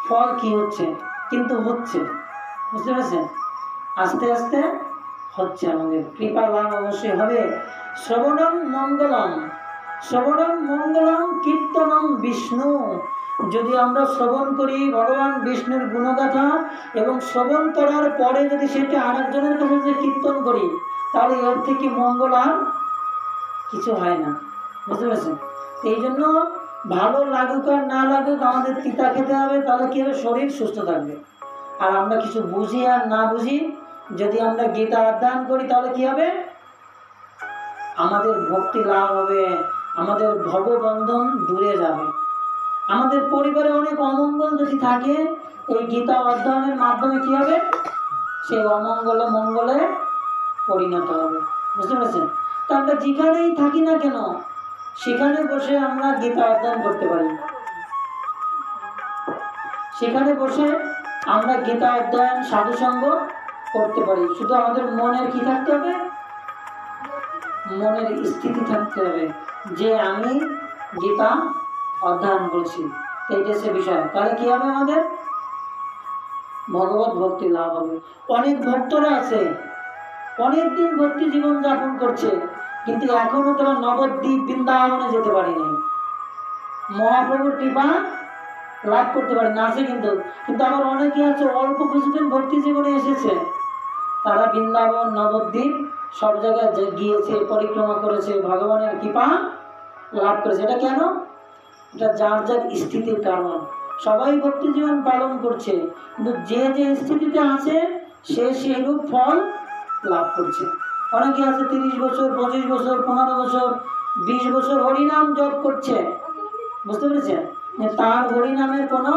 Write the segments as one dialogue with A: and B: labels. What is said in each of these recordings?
A: ফল কি হচ্ছে, কিন্তু হচ্ছে, বুঝতে পারছেন? আস্তে আস্তে হচ্ছে, আমাদের কৃপা লাভ অবশ্যই হবে। শ্রবণম মঙ্গলম, শ্রবণম মঙ্গলম কীর্তনম বিষ্ণু। যদি আমরা শ্রবণ করি ভগবান বিষ্ণুর গুণগাথা, এবং শ্রবণ করার পরে যদি সেটা আরেকজনের কাছে যে কীর্তন করি, তাহলে এর থেকে মঙ্গল আর কিছু হয় না, বুঝতে পারছেন? এই জন্য ভালো লাগুক আর না লাগুক আমাদের তিতা খেতে হবে, তাহলে কি হবে, শরীর সুস্থ থাকবে। আর আমরা কিছু বুঝি আর না বুঝি যদি আমরা গীতা অধ্যয়ন করি, তাহলে কি হবে, আমাদের ভক্তি লাভ হবে, আমাদের ভববন্ধন দূরে যাবে। আমাদের পরিবারে অনেক অমঙ্গল যদি থাকে, এই গীতা অধ্যয়নের মাধ্যমে কি হবে, সেই অমঙ্গল মঙ্গলে পরিণত হবে, বুঝতে পেরেছেন? তা আমরা যেখানেই থাকি না কেন, সেখানে বসে আমরা গীতা অধ্যয়ন করতে পারি। সেখানে বসে আমরা গীতা অধ্যয়ন সাধুসঙ্গ করতে পারি। শুধু আমাদের মনের কি থাকতে হবে, মনের স্থিতি থাকতে হবে যে আমি গীতা অধ্যয়ন করছি, এইটা সে বিষয়। তাহলে কি হবে, আমাদের ভগবত ভক্তি লাভ হবে। অনেক ভক্তরা আছে, অনেকদিন ভক্তি জীবন যাপন করছে, কিন্তু এখনো তারা নবদ্বীপ বৃন্দাবনে যেতে পারেনি, মহাপ্রভুর কৃপা লাভ করতে পারে না। আছে কিন্তু কিন্তু আবার অনেকে আছে অল্প কিছুদিন ভক্তি জীবনে এসেছে, তারা বৃন্দাবন নবদ্বীপ সব জায়গায় গিয়েছে, পরিক্রমা করেছে, ভগবানের কৃপা লাভ করেছে। এটা কেন? এটা যার যার স্থিতির কারণ। সবাই ভক্তি জীবন পালন করছে, কিন্তু যে যে স্থিতিতে আছে সে সেইরূপ ফল লাভ করছে। অনেকে আছে 30 বছর, 25 বছর, 15 বছর, 20 বছর হরিনাম জপ করছে, বুঝতে পেরেছেন? তার হরিনামের কোনো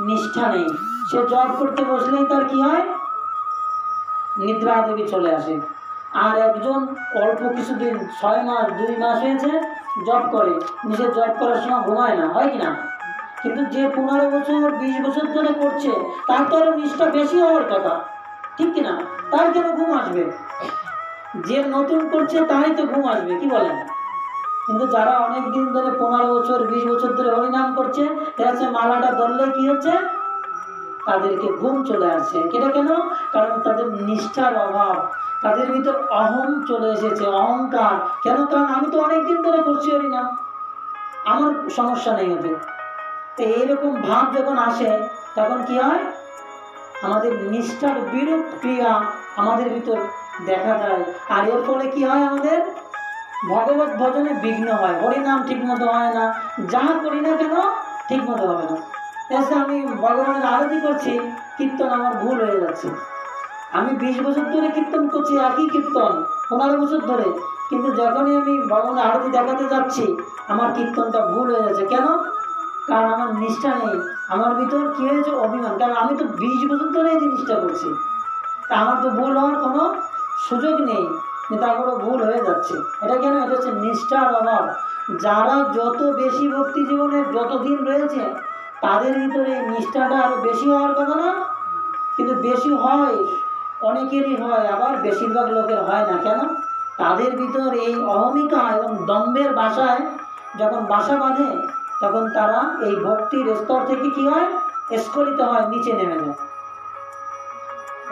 A: নিষ্ঠা নেই। সে জপ করতে বসলেই তার কি হয়, নিদ্রা দেবী চলে আসে। আর একজন অল্প কিছুদিন, 6 মাস 2 মাস হয়েছে জপ করে, সে জপ করার সময় ঘুমায় না, হয় কিনা? কিন্তু যে 15 বছর 20 বছর ধরে করছে, তার তো আরো নিষ্ঠা বেশি হওয়ার কথা, ঠিক কিনা? তার কেন ঘুম আসবে? যে নতুন করছে তারই তো ঘুম আসবে, কি বলেন? কিন্তু যারা অনেক দিন ধরে 15 বছর 20 বছর ধরে হরিনাম করছে, সে মালাটা ধরলে কি হচ্ছে, তাদেরকে ঘুম চলে আসছে। এটা কেন? কারণ তাদের নিষ্ঠার অভাব, তাদের ভিতর অহং চলে এসেছে, অহংকার। কেন? কারণ আমি তো অনেকদিন ধরে করছি হরিনাম, আমার সমস্যা নেই ওদের। তো এইরকম ভাব যখন আসে, তখন কি হয়, আমাদের নিষ্ঠার বিরূপ ক্রিয়া আমাদের ভিতর দেখা যায়। আর এর ফলে কি হয়, আমাদের ভগবত ভজনে বিঘ্ন হয়, হরিনাম ঠিক মতো হয় না, যা করি না কেন ঠিক মতো হবে না। আমি ভগবানের আরতি করছি, কীর্তন আমার ভুল হয়ে যাচ্ছে। আমি 20 বছর ধরে কীর্তন করছি, একই কীর্তন 15 বছর ধরে, কিন্তু যখনই আমি ভগবানের আরতি দেখাতে যাচ্ছি, আমার কীর্তনটা ভুল হয়ে যাচ্ছে। কেন? কারণ আমার নিষ্ঠা নেই, আমার ভিতর কি হয়েছে, অভিমান। কারণ আমি তো 20 বছর ধরে এই জিনিসটা করছি, তা আমার তো ভুল হওয়ার কোনো সুযোগ নেই, তারপরে ভুল হয়ে যাচ্ছে। এটা কেন? এটা হচ্ছে নিষ্ঠার অভাব। যারা যত বেশি ভক্তি জীবনে যতদিন রয়েছে, তাদের ভিতরে নিষ্ঠাটা আরো বেশি হওয়ার কথা না? কিন্তু বেশি হয়, অনেকেরই হয়, আবার বেশিরভাগ লোকের হয় না। কেন? তাদের ভিতর এই অহমিকা এবং দম্ভের বাসায় যখন বাসা বাঁধে, তখন তারা এই ভক্তির স্তর থেকে কি হয়, স্খলিত হয়, নিচে নেমে যায়।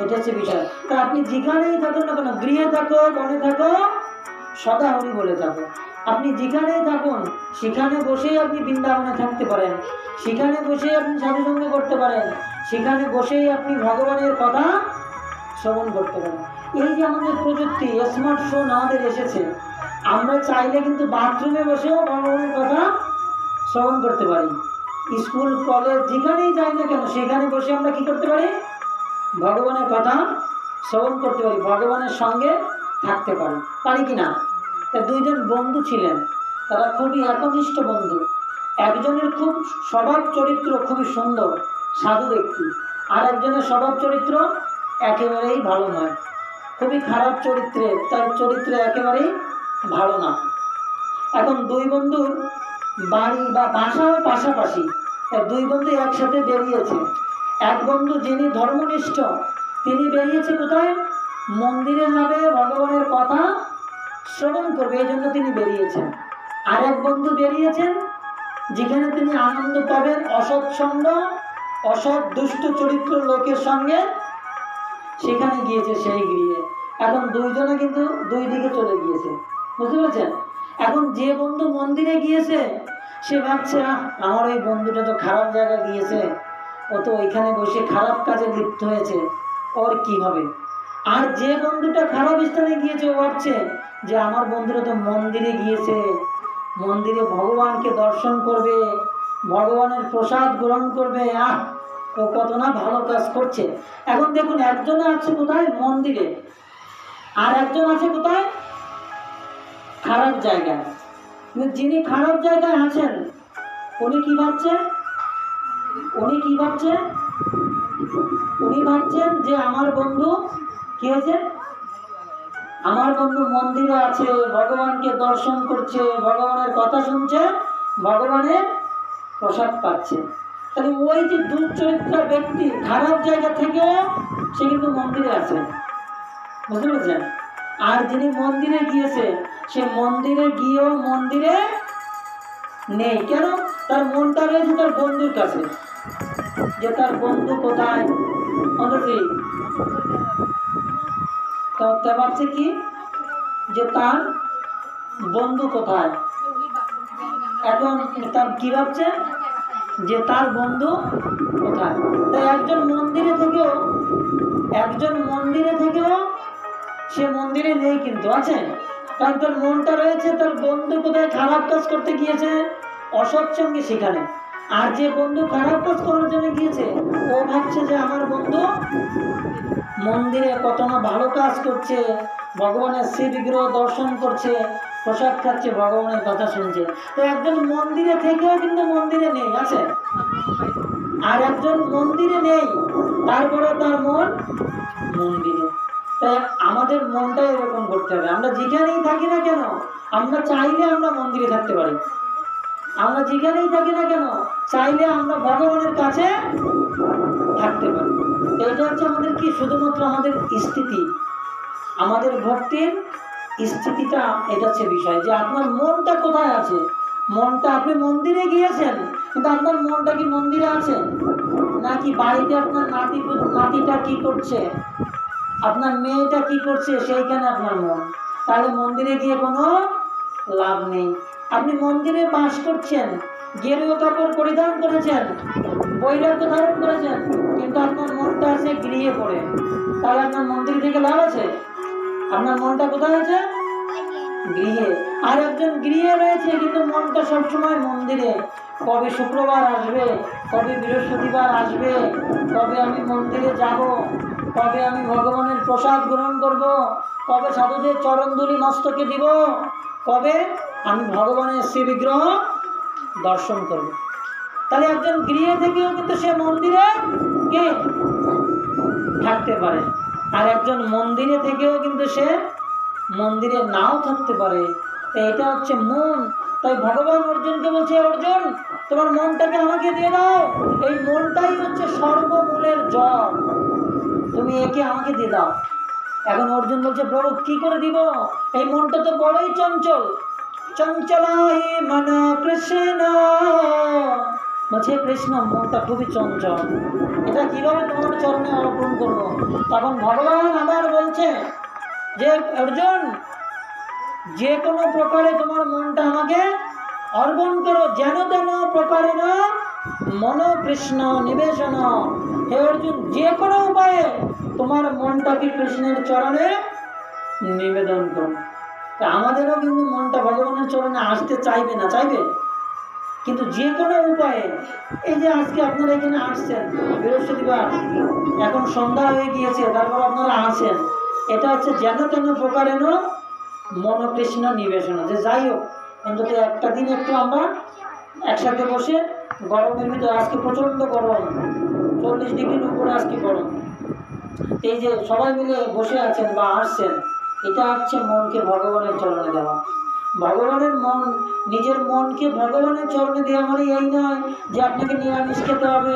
A: এটা হচ্ছে বিষয়। তা আপনি যেখানেই থাকুন না কেন, গৃহে থাকো, বনে থাকো, সদা হরি বলে থাকো। আপনি যেখানেই থাকুন, সেখানে বসেই আপনি বৃন্দাবনে থাকতে পারেন, সেখানে বসেই আপনি সাধুসঙ্গ করতে পারেন, সেখানে বসেই আপনি ভগবানের কথা শ্রবণ করতে পারেন। এই যে আমাদের প্রযুক্তি, স্মার্টফোন আমাদের এসেছে, আমরা চাইলে কিন্তু বাথরুমে বসেও ভগবানের কথা শ্রবণ করতে পারি। স্কুল কলেজ যেখানেই যাই না কেন, সেখানে বসে আমরা কি করতে পারি, ভগবানের কথা শ্রবণ করতে পারি, ভগবানের সঙ্গে থাকতে পারি, পারি কিনা? তা 2 জন বন্ধু ছিলেন, তারা খুবই একনিষ্ঠ বন্ধু। একজনের খুব স্বভাব চরিত্র খুবই সুন্দর, সাধু ব্যক্তি, আর একজনের স্বভাব চরিত্র একেবারেই ভালো নয়, খুবই খারাপ চরিত্রের, তার চরিত্র একেবারেই ভালো না। এখন 2 বন্ধুর বাড়ি বা বাসাও পাশাপাশি, 2 বন্ধু একসাথে বেরিয়েছে। এক বন্ধু যিনি ধর্মনিষ্ঠ, তিনি বেরিয়েছে কোথায়, মন্দিরে যাবে, ভগবানের কথা শ্রবণ করবে, এই জন্য তিনি বেরিয়েছেন। আর এক বন্ধু বেরিয়েছেন যেখানে তিনি আনন্দ পাবেন, অসৎসঙ্গ অসৎ দুষ্ট চরিত্র লোকের সঙ্গে সেখানে গিয়েছে সেই গৃহে। এখন দুইজনে কিন্তু দুই দিকে চলে গিয়েছে, বুঝতে পেরেছেন? এখন যে বন্ধু মন্দিরে গিয়েছে সে ভাবছে আমার ওই বন্ধুটা তো খারাপ জায়গায় গিয়েছে, ও তো ওইখানে বসে খারাপ কাজে লিপ্ত হয়েছে, ওর কি হবে? আর যে বন্ধুটা খারাপ স্থানে গিয়েছে ও ভাবছে যে আমার বন্ধুরা তো মন্দিরে গিয়েছে, মন্দিরে ভগবানকে দর্শন করবে, ভগবানের প্রসাদ গ্রহণ করবে, ও কত না ভালো কাজ করছে। এখন দেখুন, একজন আছে কোথায়? মন্দিরে, আর একজন আছে কোথায়? খারাপ জায়গায়। কিন্তু যিনি খারাপ জায়গায় আছেন উনি কি ভাবছেন? উনি ভাবছেন যে আমার বন্ধু কি হয়েছে? আমার বন্ধু মন্দিরে আছে, ভগবানকে দর্শন করছে, ভগবানের কথা শুনছে, ভগবানের প্রসাদ পাচ্ছে। তাহলে ওই যে দুশ্চরিত্র ব্যক্তি খারাপ জায়গা থেকে সে কিন্তু মন্দিরে আছে, বুঝতে পেরেছেন? আর যিনি মন্দিরে গিয়েছে সে মন্দিরে গিয়েও মন্দিরে নেই। কেন? তার মনটা রয়েছে তার বন্ধুর কাছে, যে তার বন্ধু কোথায়। ভাবছে কি যে তার বন্ধু কোথায়। এখন তার কি ভাবছে যে তার বন্ধু কোথায়। তাই একজন মন্দিরে থেকেও সে মন্দিরে নেই, কিন্তু আছে। কারণ তার মনটা রয়েছে তার বন্ধু কোথায় খারাপ কাজ করতে গিয়েছে, অসৎসঙ্গী সেখানে। আর যে বন্ধু খারাপ কাজ করার জন্য গিয়েছে ও ভাবছে যে আমার বন্ধু মন্দিরে কত না ভালো কাজ করছে, ভগবানের শ্রী বিগ্রহ দর্শন করছে, প্রসাদ খাচ্ছে, ভগবানের কথা শুনছে। তো একজন মন্দিরে থেকেও কিন্তু মন্দিরে নেই, আছে। আর একজন মন্দিরে নেই, তারপরে তার মন মন্দিরে। তাই আমাদের মনটাই এরকম করতে হবে। আমরা যেখানেই থাকি না কেন, আমরা চাইলে আমরা মন্দিরে থাকতে পারি। আমরা যেখানেই থাকি না কেন চাইলে আমরা ভগবানের কাছে থাকতে পারি। এটা হচ্ছে আমাদের কি, শুধুমাত্র আমাদের স্থিতি, আমাদের ভক্তির স্থিতিটা। এটা হচ্ছে বিষয় যে আপনার মনটা কোথায় আছে। মনটা, আপনি মন্দিরে গিয়েছেন কিন্তু আপনার মনটা কি মন্দিরে আছে, নাকি বাড়িতে আপনার নাতিটা কি করছে, আপনার মেয়েটা কি করছে সেইখানে আপনার মন? তাহলে মন্দিরে গিয়ে কোনো লাভ নেই। আপনি মন্দিরে বাস করছেন, গেরুয়া কাপড় পরিধান করেছেন, বৈরাগ্য ধারণ করেছেন, কিন্তু আপনার মনটা আছে গৃহে পড়ে, তাহলে আপনার মন্দির থেকে লাভ আছে? আপনার মনটা কোথায় আছে? গৃহে। আর একজন গৃহে রয়েছে কিন্তু মনটা সবসময় মন্দিরে। কবে শুক্রবার আসবে, কবে বৃহস্পতিবার আসবে, কবে আমি মন্দিরে যাব, কবে আমি ভগবানের প্রসাদ গ্রহণ করব, কবে সাধুদের চরণধুলি মস্তকে দিব, কবে আমি ভগবানের শ্রী বিগ্রহ দর্শন করব। তাহলে একজন গৃহে থেকেও কিন্তু সে মন্দিরে কে থাকতে পারে, আর একজন মন্দিরে থেকেও কিন্তু সে মন্দিরে নাও থাকতে পারে। এটা হচ্ছে মন। তাই ভগবান অর্জুনকে বলছে, অর্জুন তোমার মনটাকে আমাকে দিয়ে দাও, এই মনটাই হচ্ছে সর্বমূলের জড়, তুমি একে আমাকে দিয়ে দাও। এখন অর্জুন বলছে, প্রভু কি করে দিব, এই মনটা তো বড়ই চঞ্চল। চঞ্চলাই মন কৃষ্ণ, বলছে কৃষ্ণ মনটা খুবই চঞ্চল, এটা কিভাবে তোমার চরণে অর্পণ করবো। তখন ভগবান আবার বলছে যে অর্জুন যে কোনো প্রকারে তোমার মনটা আমাকে অর্পণ করো, যেন তেন প্রকারে না মন কৃষ্ণ নিবেশন। হে অর্জুন, যে কোনো উপায়ে তোমার মনটাকে কৃষ্ণের চরণে নিবেদন করো। আমাদেরও কিন্তু মনটা ভগবানের চরণে আসতে চাইবে না, চাইবে, কিন্তু যে কোনো উপায়ে। এই যে আজকে আপনারা এখানে আসছেন বৃহস্পতিবার, এখন সন্ধ্যা হয়ে গিয়েছে, তারপর আপনারা আসেন, এটা হচ্ছে যেন তেন প্রকারেণ মন কৃষ্ণ নিবেশন। যে যাই হোক, অন্তত একটা দিন একটু আমরা একসাথে বসে, গরমের ভিতরে, আজকে প্রচণ্ড গরম, 40 ডিগ্রির উপরে আজকে গরম, এই যে সবাই মিলে বসে আছেন বা আসছেন, এটা হচ্ছে মনকে ভগবানের চরণে দেওয়া। ভগবানের মন, নিজের মনকে ভগবানের চরণে দেওয়া মানে এই নয় যে আপনাকে নিরামিষ খেতে হবে,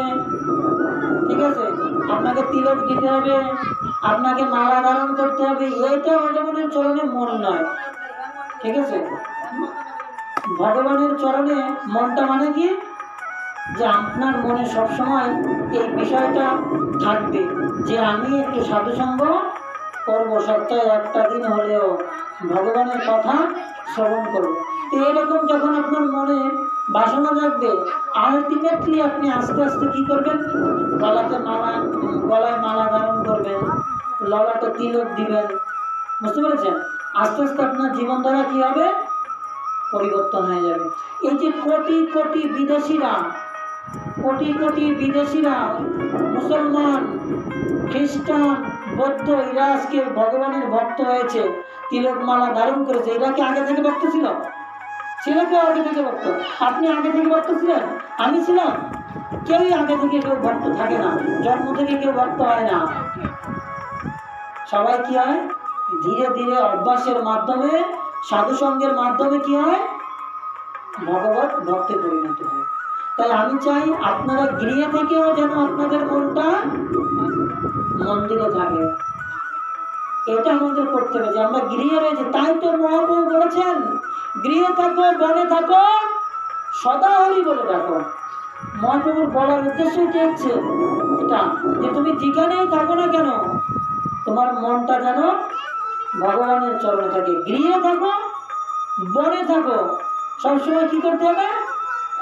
A: ঠিক আছে, আপনাকে তিলক দিতে হবে, আপনাকে মালা ধারণ করতে হবে, এইটা ভগবানের চরণে মন নয়, ঠিক আছে। ভগবানের চরণে মনটা মানে কি, যে আপনার মনে সবসময় এই বিষয়টা থাকবে যে আমি একটু সাধুসঙ্গ করবো, সপ্তাহে একটা দিন হলেও ভগবানের কথা শ্রবণ করবো। তো এরকম যখন আপনার মনে বাসনা জাগবে, আলটিমেটলি আপনি আস্তে আস্তে কি করবেন, গলায় মালা ধারণ করবেন, ললাটে তিলক দিবেন, বুঝতে পেরেছেন? আস্তে আস্তে আপনার জীবনধারা কি হবে, পরিবর্তন হয়ে যাবে। এই যে কোটি কোটি বিদেশিরা মুসলমান, খ্রিস্টান, বৌদ্ধ, এরা আজকে ভগবানের ভক্ত হয়েছে, তিলক মালা ধারণ করেছে, এরা কি আগে থেকে ভক্ত ছিল? কেউ আগে থেকে ভক্ত? আপনি আগে থেকে ভক্ত ছিলেন? আমি ছিলাম? কেউই আগে থেকে কেউ ভক্ত থাকে না, জন্ম থেকে কেউ ভক্ত হয় না। সবাই কি হয়, ধীরে ধীরে অভ্যাসের মাধ্যমে, সাধুসঙ্গের মাধ্যমে কি হয়, ভগবত ভক্তে পরিণত হয়। তাই আমি চাই আপনারা গৃহে থেকেও যেন আপনাদের মনটা মন্দিরে থাকে, এটা আমাদের করতে হবে। যে আমরা গৃহে রয়েছে, তাই তো মহাপ্রভু বলেছেন, গৃহে থাকো, বনে থাকো, সদা হরি বলে ডাকো। মহাপ্রভুর বলার উদ্দেশ্য হচ্ছে এটা, যে তুমি যেখানেই থাকো না কেন, তোমার মনটা যেন ভগবানের চরণে থাকে। গৃহে থাকো, বনে থাকো, সবসময় কি করতে হবে,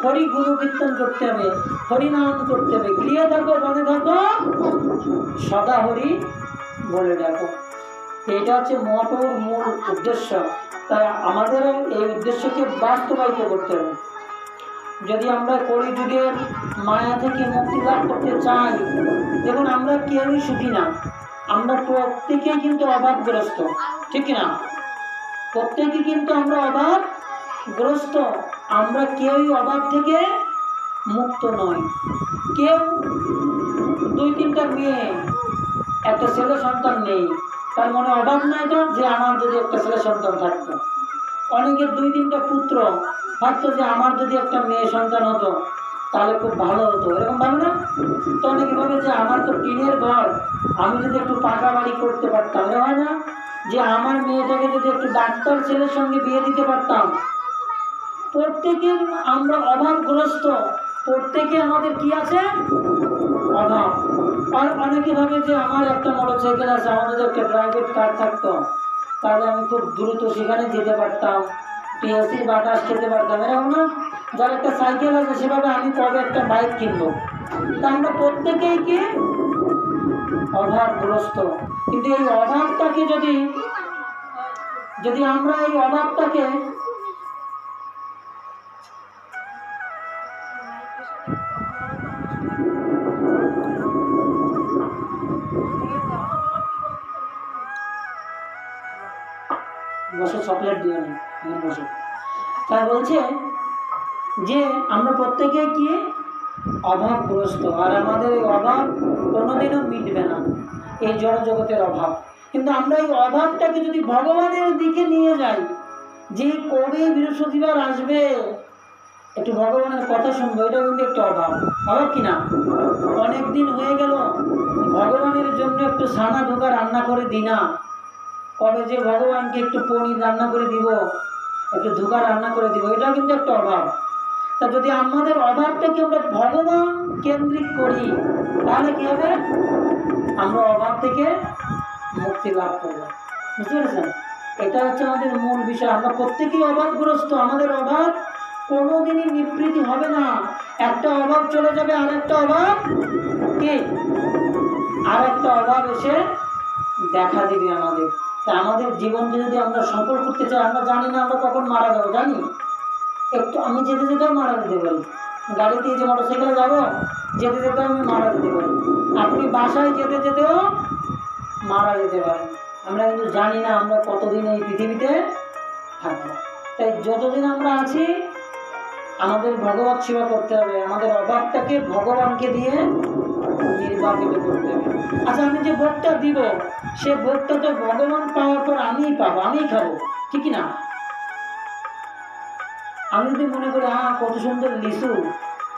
A: হরি গুরু কীর্তন করতে হবে, হরিনাম করতে হবে। গৃহে থাকো, বনে থাকো, সদা হরি বলে ডাকো। এটা হচ্ছে মহাপ্রভুর মূল উদ্দেশ্য। তাই আমাদেরও এই উদ্দেশ্যকে বাস্তবায়িত করতে হবে। যদি আমরা কলিযুগের মায়া থেকে মুক্তি লাভ করতে চাই, দেখুন আমরা কেউই সুখী না, আমরা প্রত্যেকেই কিন্তু অভাবগ্রস্ত, ঠিক না? প্রত্যেকে কিন্তু আমরা অভাবগ্রস্ত, আমরা কেউই অভাব থেকে মুক্ত নয়। কেউ 2-3টা মেয়ে, একটা ছেলে সন্তান নেই, তার মনে অভাব নাই তো যে আমার যদি একটা ছেলে সন্তান থাকতো। অনেকের 2-3টা পুত্র, ভাবতো যে আমার যদি একটা মেয়ে সন্তান হতো তাহলে খুব ভালো হতো, এরকম ভালো না? তো অনেকে ভাবে যে আমার তো টিনের ঘর, আমি যদি একটু পাকা বাড়ি করতে পারতাম, এরকম হয় না? যে আমার মেয়েটাকে যদি একটু ডাক্তার ছেলের সঙ্গে বিয়ে দিতে পারতাম। প্রত্যেকের আমরা অভাবগ্রস্ত, প্রত্যেকে আমাদের কি আছে, অভাব। আর অনেকে ভাবে যে আমার একটা মোটরসাইকেল আছে, আমার যদি একটা প্রাইভেট কার থাকতো তাহলে আমি খুব দ্রুত সেখানে যেতে পারতাম, টিএসির বাতাস খেতে পারতাম, এরকম না? যার একটা সাইকেল আছে সেভাবে আমি কবে একটা বাইক কিনবো। তা আমরা প্রত্যেকেই কি অভাবগ্রস্ত। কিন্তু এই অভাবটাকে যদি আমরা এই অভাবটাকে বসে, চকলেট দিয়ে নেই বসে। তাই বলছে যে আমরা প্রত্যেকে কি অভাবগ্রস্ত, আর আমাদের এই অভাব কোনোদিনও মিটবে না, এই জড় জগতের অভাব। কিন্তু আমরা এই অভাবটাকে যদি ভগবানের দিকে নিয়ে যাই, যে কবে বৃহস্পতিবার আসবে একটু ভগবানের কথা শুনবো, এটা কিন্তু একটা অভাব কিনা? অনেকদিন হয়ে গেল ভগবানের জন্য একটু সানা ঢোকা রান্না করে দিই না, কবে যে ভগবানকে একটু পনির রান্না করে দিব, একটু ধোকা রান্না করে দিব, এটাও কিন্তু একটা অভাব। তা যদি আমাদের অভাবটাকে আমরা ভগবান কেন্দ্রিক করি তাহলে কি হবে, আমরা অভাব থেকে মুক্তি লাভ করবো। বুঝতে পেরেছেন? এটা হচ্ছে আমাদের মূল বিষয়। আমরা প্রত্যেকেই অভাবগ্রস্ত, আমাদের অভাব কোনোদিনই নিবৃত্তি হবে না। একটা অভাব চলে যাবে, আর একটা অভাব কি, আর একটা অভাব এসে দেখা দিবে আমাদের। তা আমাদের জীবনকে যদি আমরা সফল করতে চাই, আমরা জানি না আমরা কখন মারা যাবো, জানি একটু, আমি যেতে যেতেও মারা যেতে পারি, গাড়িতে যে মোটরসাইকেলে যাবো যেতে যেতেও আমি মারা যেতে পারি, আপনি বাসায় যেতে যেতেও মারা যেতে পারেন। আমরা কিন্তু জানি না আমরা কতদিন এই পৃথিবীতে থাকবো। তাই যতদিন আমরা আছি আমাদের ভগবত সেবা করতে হবে, আমাদের অভাবটাকে ভগবানকে দিয়ে নির্বাপিত করতে হবে। আচ্ছা, আমি যে ভোগটা দিব সে ভোগটা তো ভগবান পাওয়ার পর আমিই পাবো, আমিই খাবো, ঠিক না? আমি যদি মনে করি হ্যাঁ কত সুন্দর লিচু,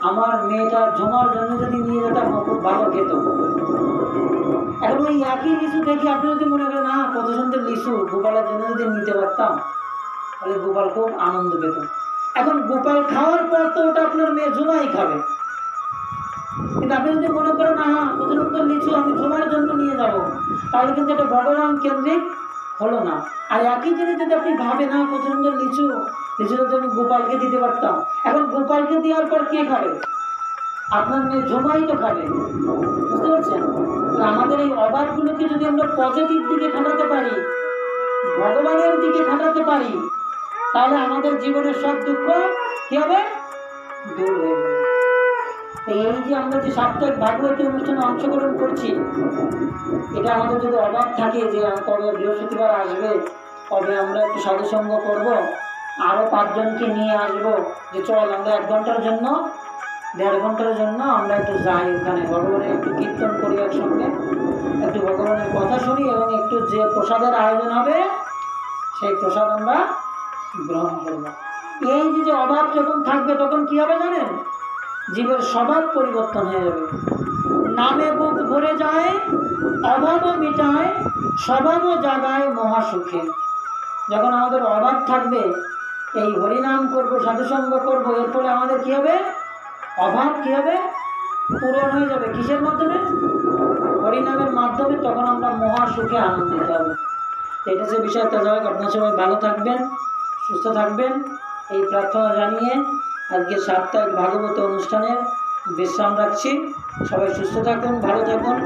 A: আমার মেয়েটা ঝোমার জন্য যদি নিয়ে যেতাম খুব ভালো খেত, এখন ওই একই লিচু দেখি আপনি যদি মনে করেন হ্যাঁ কত সুন্দর লিচু, গোপালের জন্য যদি নিতে পারতাম তাহলে গোপাল খুব আনন্দ পেত। এখন গোপাল খাওয়ার পর তো ওটা আপনার মেয়ে ঝুমাই খাবে, কিন্তু আপনি যদি মনে করেন না প্রতিরক্ষণ লিচু আমি ঝুমার জন্য নিয়ে যাব, তাহলে কিন্তু এটা ভগবান কেন্দ্রিক হলো না। আর একই জিনিস যদি আপনি ভাবেন না প্রতিরক্ষণ লিচুটা তো আমি গোপালকে দিতে পারতাম, এখন গোপালকে দেওয়ার পর কে খাবে? আপনার মেয়ে ঝুমাই তো খাবে। বুঝতে পারছেন? আমাদের এই অভাবগুলোকে যদি আমরা পজিটিভ দিকে খাটাতে পারি, ভগবানের দিকে খাটাতে পারি, তাহলে আমাদের জীবনের সব দুঃখ কি হবে? দূর হয়ে যাবে। এই যে আমরা যে সাপ্তাহিক ভাগবতী অনুষ্ঠানে অংশগ্রহণ করছি, এটা আমাদের যদি অভাব থাকে যে কবে বৃহস্পতিবার আসবে, কবে আমরা একটু সাধুসঙ্গ করব, আরো 5 জনকে নিয়ে আসবো, যে চল আমরা 1 ঘন্টার জন্য 1.5 ঘন্টার জন্য আমরা একটু যাই ওখানে, ভগবানের একটু কীর্তন করি একসঙ্গে, একটু ভগবানের কথা শুনি এবং একটু যে প্রসাদের আয়োজন হবে সেই প্রসাদ আমরা গ্রহণ করব। এই যে অভাব যখন থাকবে তখন কি হবে জানেন? জীবের স্বভাব পরিবর্তন হয়ে যাবে। নামে বুক ভরে যায়, অভাবও মিটায়, স্বভাবও জাগায় মহাসুখে। যখন আমাদের অভাব থাকবে, এই হরিনাম করবো, সাধুসঙ্গ করবো, এর ফলে আমাদের কি হবে? অভাব কি হবে? পূরণ হয়ে যাবে। কিসের মাধ্যমে? হরিনামের মাধ্যমে। তখন আমরা মহাসুখে আনন্দিত হব। এটা যে বিষয়টা যাই হোক, আপনার সবাই ভালো থাকবেন, সুস্থ থাকবেন, এই প্রার্থনা জানিয়ে আজকে সাপ্তাহিক ভাগবত অনুষ্ঠানের বিশ্রাম রাখছি। সবাই সুস্থ থাকুন, ভালো থাকুন,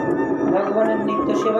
A: ভগবানের নিত্য সেবা